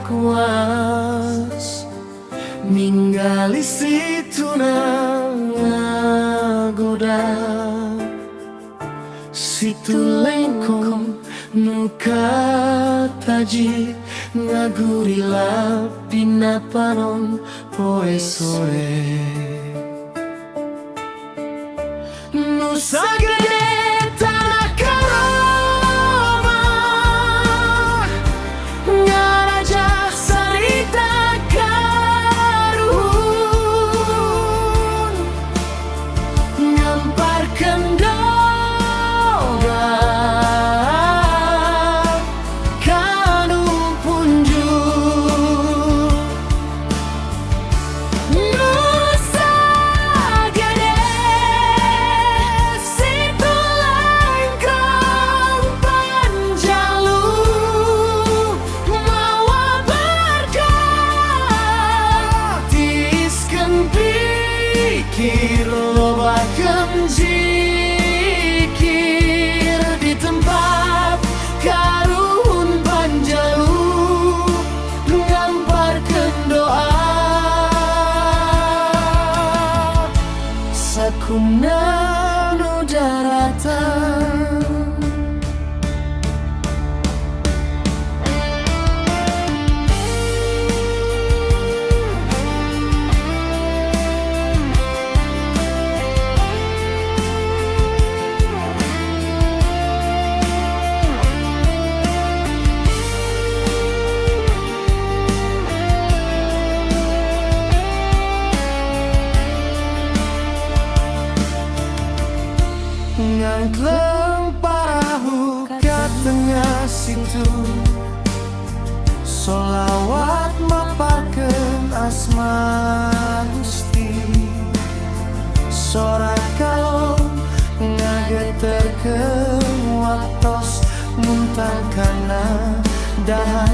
kuas ninggali situ nagoda situ lengkong nuka taji ngagurila pinapanon poe sore Nusa Gede tanah Karoma ngaraja sarita karuhun ngamparkeun doga kanu punjul Nusa Gede situ lengkong panjalu mawa berkah tiiskeun pikir lobakeun zikir di tempat karuhun panjalu ngamparkeun doa sakuna nu daratan ngangkleng parahu ka tengah situ solawat maparkeun asma Gusti sorak kalong ngageterkeun waktos muntang kana dahan